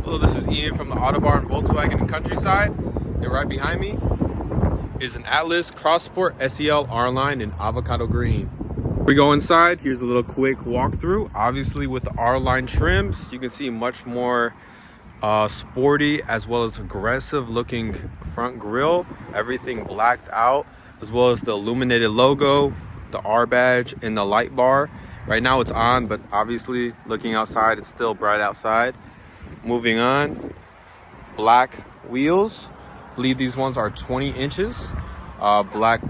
Hello, this is Ian from the Autobarn Volkswagen and Countryside, and right behind me is an Atlas Cross Sport SEL R-Line in avocado green. We go inside. Here's a little quick walkthrough. Obviously, with the R-Line trims, you can see much more sporty as well as aggressive looking front grille. Everything blacked out, as well as the illuminated logo, the R badge, and the light bar. Right now it's on, but obviously looking outside, it's still bright outside. Moving on, black wheels. I believe these ones are 20 inches. Black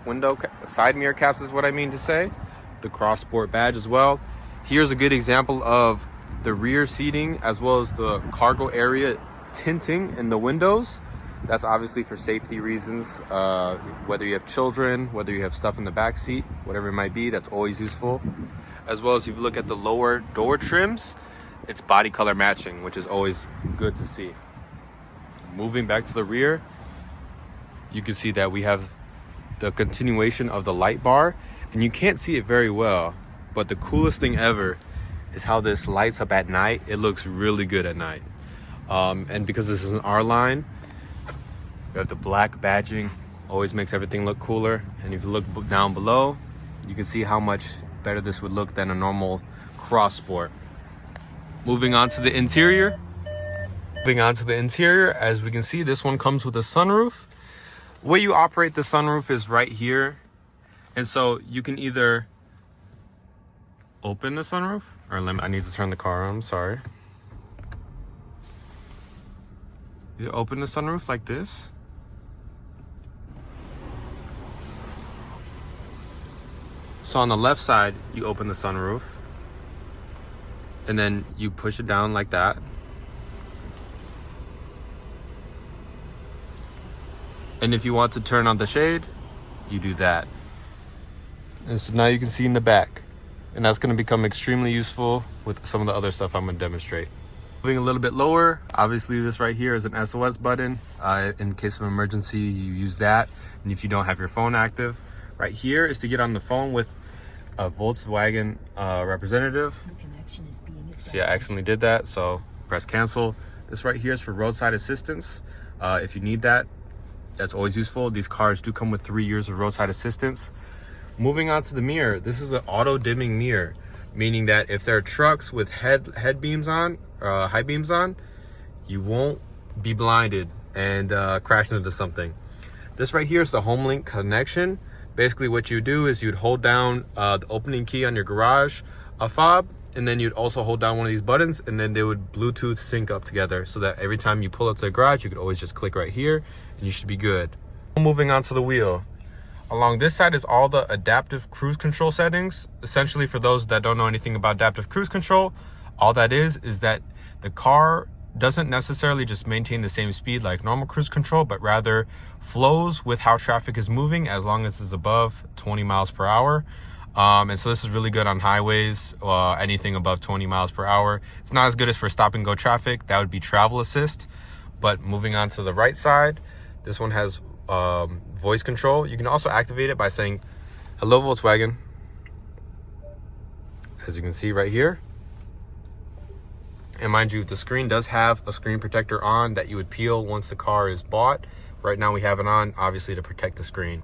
window side mirror caps is what I mean to say. The Cross Sport badge as well. Here's a good example of the rear seating as well as the cargo area tinting in the windows. That's obviously for safety reasons. Whether you have children, whether you have stuff in the back seat, whatever it might be, that's always useful. As well as if you look at the lower door trims, it's body color matching, which is always good to see. Moving back to the rear, you can see that we have the continuation of the light bar, and you can't see it very well, but the coolest thing ever is how this lights up at night. It looks really good at night. And because this is an R-Line, we have the black badging, always makes everything look cooler. And if you look down below, you can see how much better this would look than a normal Cross Sport. Moving on to the interior. As we can see, this one comes with a sunroof. The way you operate the sunroof is right here. And so you can either open the sunroof, or I need to turn the car on, I'm sorry. You open the sunroof like this. So on the left side, you open the sunroof, and then you push it down like that. And if you want to turn on the shade, you do that. And so now you can see in the back. And that's going to become extremely useful with some of the other stuff I'm going to demonstrate. Moving a little bit lower, obviously this right here is an SOS button. In case of emergency, you use that. And if you don't have your phone active, right here is to get on the phone with a Volkswagen representative. See, I accidentally did that, so press cancel. This right here is for roadside assistance. If you need that, that's always useful. These cars do come with 3 years of roadside assistance. Moving on to the mirror, this is an auto dimming mirror, meaning that if there are trucks with head beams on, high beams on, you won't be blinded and crash into something. This right here is the HomeLink connection. Basically what you do is you'd hold down the opening key on your garage fob, and then you'd also hold down one of these buttons, and then they would Bluetooth sync up together so that every time you pull up to the garage, you could always just click right here and you should be good. Moving on to the wheel. Along this side is all the adaptive cruise control settings. Essentially, for those that don't know anything about adaptive cruise control, all that is that the car doesn't necessarily just maintain the same speed like normal cruise control, but rather flows with how traffic is moving as long as it's above 20 miles per hour. And so this is really good on highways, anything above 20 miles per hour. It's not as good as for stop and go traffic. That would be travel assist. But moving on to the right side, this one has voice control. You can also activate it by saying, "Hello, Volkswagen," as you can see right here. And mind you, the screen does have a screen protector on that you would peel once the car is bought. Right now we have it on, obviously, to protect the screen.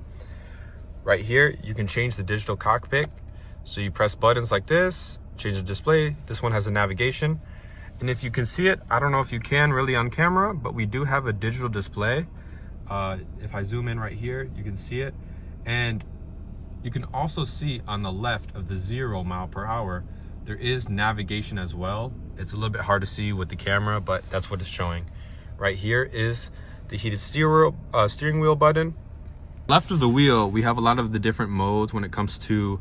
Right here, you can change the digital cockpit. So you press buttons like this, change the display. This one has a navigation. And if you can see it, I don't know if you can really on camera, but we do have a digital display. If I zoom in right here, you can see it. And you can also see on the left of the 0 mile per hour, there is navigation as well. It's a little bit hard to see with the camera, but that's what it's showing. Right here is the heated steering wheel button. Left of the wheel, we have a lot of the different modes when it comes to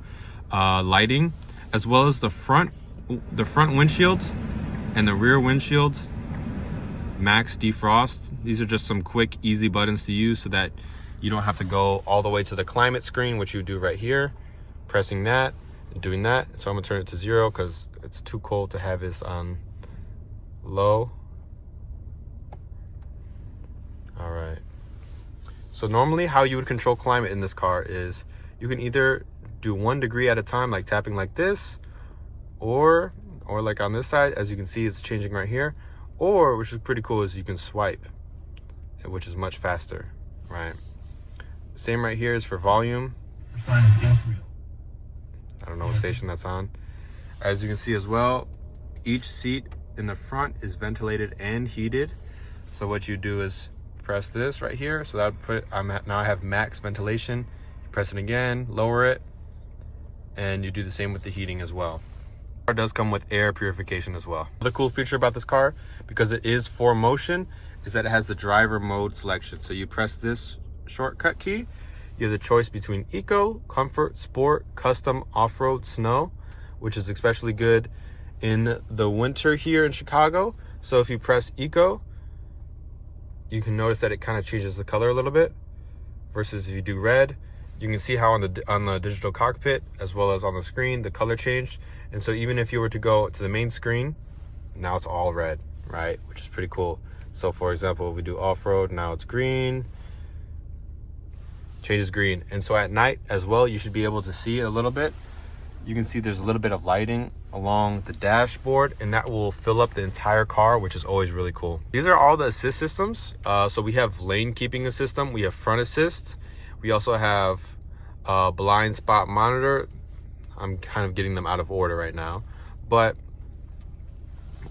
lighting, as well as the front windshields and the rear windshields. Max defrost. These are just some quick, easy buttons to use so that you don't have to go all the way to the climate screen, which you do right here, pressing that and doing that. So I'm gonna turn it to 0 because it's too cold to have this on low. All right. So normally how you would control climate in this car is you can either do 1 degree at a time, like tapping like this, or or like on this side, as you can see, it's changing right here. Or, which is pretty cool, is you can swipe, which is much faster, right? Same right here is for volume. I don't know what station that's on. As you can see as well, each seat in the front is ventilated and heated. So what you do is press this right here. So that would put, now I have max ventilation. Press it again, lower it, and you do the same with the heating as well. The car does come with air purification as well. The cool feature about this car, because it is 4Motion, is that it has the driver mode selection. So you press this shortcut key, you have the choice between Eco, Comfort, Sport, Custom, Off-Road, Snow, which is especially good in the winter here in Chicago. So if you press Eco, you can notice that it kind of changes the color a little bit, versus if you do red, you can see how on the digital cockpit as well as on the screen, the color changed. And so even if you were to go to the main screen, now it's all red, right? Which is pretty cool. So for example, if we do off-road, now it's green, changes green. And so at night as well, you should be able to see it a little bit. You can see there's a little bit of lighting along the dashboard, and that will fill up the entire car, which is always really cool. These are all the assist systems. So we have lane keeping assist, we have front assist. We also have blind spot monitor. I'm kind of getting them out of order right now. But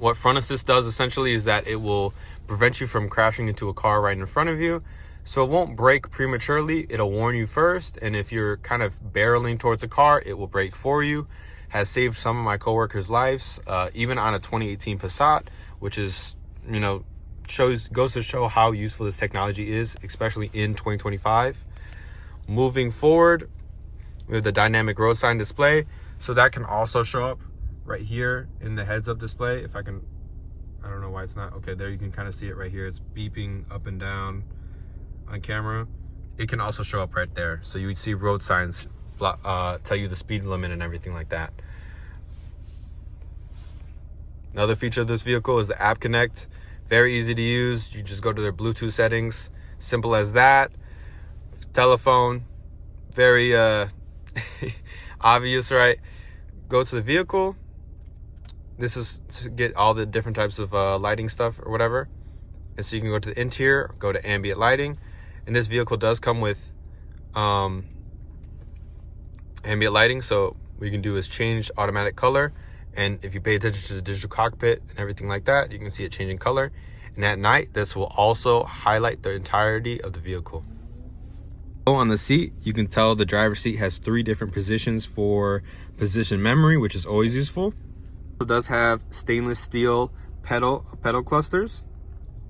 what front assist does essentially is that it will prevent you from crashing into a car right in front of you. So it won't brake prematurely. It'll warn you first. And if you're kind of barreling towards a car, it will brake for you. Has saved some of my coworkers' lives, even on a 2018 Passat, which is, you know, goes to show how useful this technology is, especially in 2025. Moving forward, we have the dynamic road sign display. So that can also show up right here in the heads up display. If I can, I don't know why it's not. Okay, there you can kind of see it right here. It's beeping up and down on camera. It can also show up right there. So you would see road signs tell you the speed limit and everything like that. Another feature of this vehicle is the App Connect. Very easy to use. You just go to their Bluetooth settings. Simple as that. Telephone, very obvious, right? Go to the vehicle. This is to get all the different types of lighting stuff or whatever. And so you can go to the interior, go to ambient lighting. And this vehicle does come with ambient lighting. So what you can do is change automatic color. And if you pay attention to the digital cockpit and everything like that, you can see it changing color. And at night, this will also highlight the entirety of the vehicle. On the seat, you can tell the driver's seat has 3 different positions for position memory, which is always useful. It does have stainless steel pedal clusters.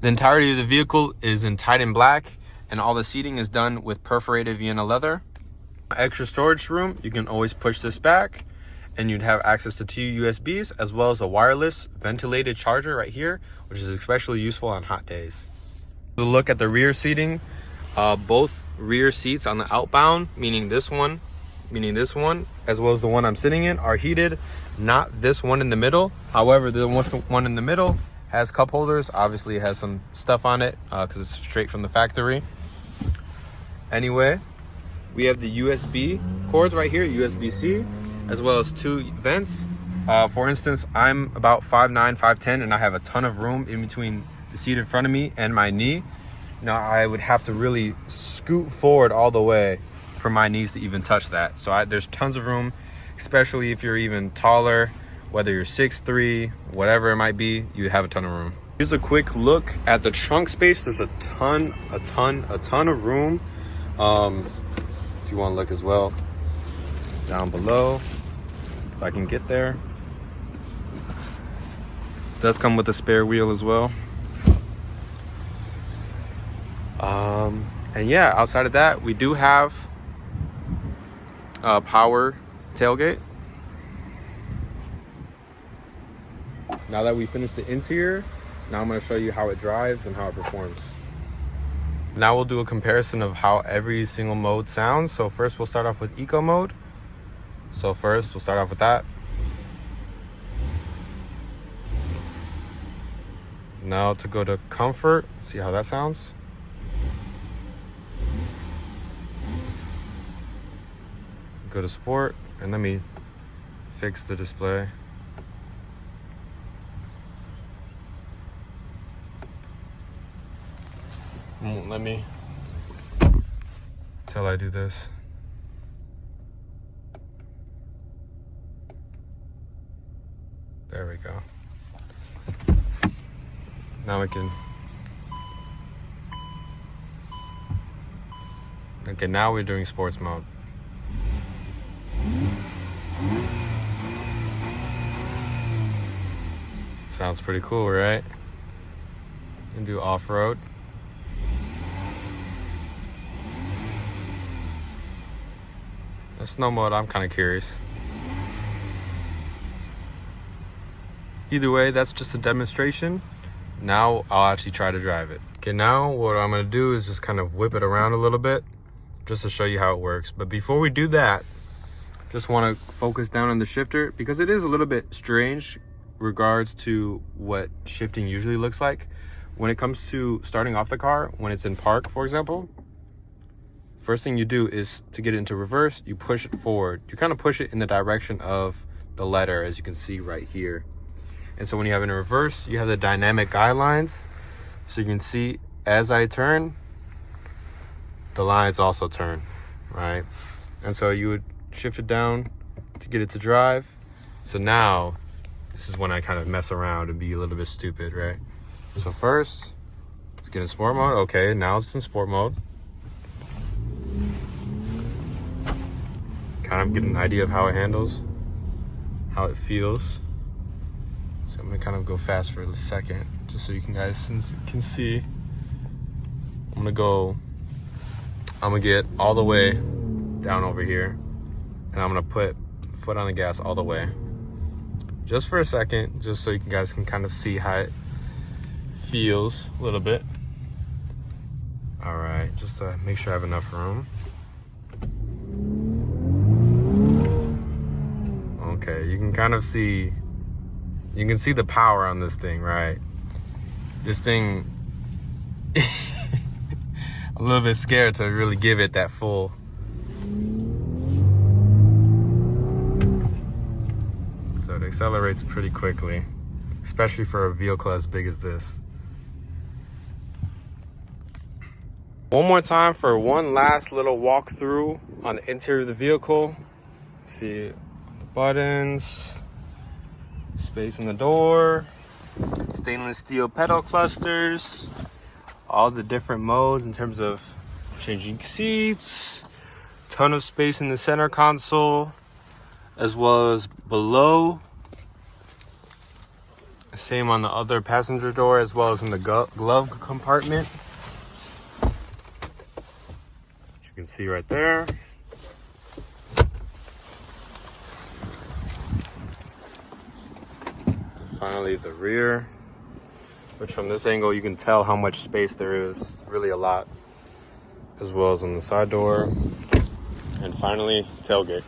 The entirety of the vehicle is in Titan black, and all the seating is done with perforated Vienna leather. Extra storage room, you can always push this back, and you'd have access to 2 USBs as well as a wireless ventilated charger right here, which is especially useful on hot days. The look at the rear seating. Both rear seats on the outbound, meaning this one, as well as the one I'm sitting in, are heated. Not this one in the middle. However, the one in the middle has cup holders. Obviously, it has some stuff on it because it's straight from the factory. Anyway, we have the USB cords right here, USB-C, as well as 2 vents. For instance, I'm about 5'9", 5'10", and I have a ton of room in between the seat in front of me and my knee. Now I would have to really scoot forward all the way for my knees to even touch that. So there's tons of room, especially if you're even taller, whether you're 6'3", whatever it might be, you have a ton of room. Here's a quick look at the trunk space. There's a ton of room. If you want to look as well down below, if I can get there. It does come with a spare wheel as well. And yeah, outside of that, we do have a power tailgate. Now that we finished the interior, now I'm going to show you how it drives and how it performs. Now we'll do a comparison of how every single mode sounds. So first we'll start off with eco mode. So first we'll start off with that. Now to go to comfort, see how that sounds. Go to sport, and let me fix the display. won't let me till I do this. There we go. Now we can. Okay, now we're doing sports mode. Sounds pretty cool, right? And do off-road. The snow mode, I'm kind of curious. Either way, that's just a demonstration. Now I'll actually try to drive it. Okay, now what I'm gonna do is just kind of whip it around a little bit just to show you how it works. But before we do that, just wanna focus down on the shifter because it is a little bit strange regards to what shifting usually looks like. When it comes to starting off the car, when it's in park, for example, first thing you do is to get it into reverse, you push it forward. You kind of push it in the direction of the letter, as you can see right here. And so when you have it in reverse, you have the dynamic guidelines. So you can see as I turn, the lines also turn, right? And so you would shift it down to get it to drive. So now, this is when I kind of mess around and be a little bit stupid, right? So first, let's get in sport mode. Okay, now it's in sport mode. Kind of get an idea of how it handles, how it feels. So I'm gonna kind of go fast for a second, just so you guys can see. I'm gonna get all the way down over here, and I'm gonna put foot on the gas all the way. Just for a second, just so you guys can kind of see how it feels a little bit. All right, just to make sure I have enough room. Okay, you can kind of see, you can see the power on this thing, right? This thing, I'm a little bit scared to really give it that full. So it accelerates pretty quickly, especially for a vehicle as big as this. One more time for one last little walkthrough on the interior of the vehicle. See the buttons, space in the door, stainless steel pedal clusters, all the different modes in terms of changing seats, ton of space in the center console, as well as below. Same on the other passenger door, as well as in the glove compartment. As you can see right there. Finally, the rear, which from this angle you can tell how much space there is, really a lot, as well as on the side door. And finally, tailgate.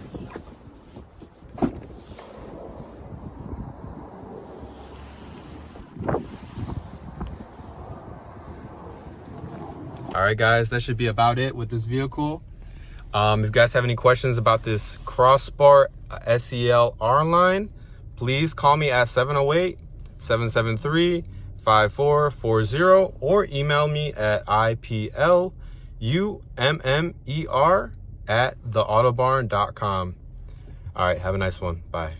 All right, guys, that should be about it with this vehicle. If you guys have any questions about this Crossbar SEL R line, please call me at 708-773-5440 or email me at iplummer@theautobarn.com. All right, have a nice one. Bye.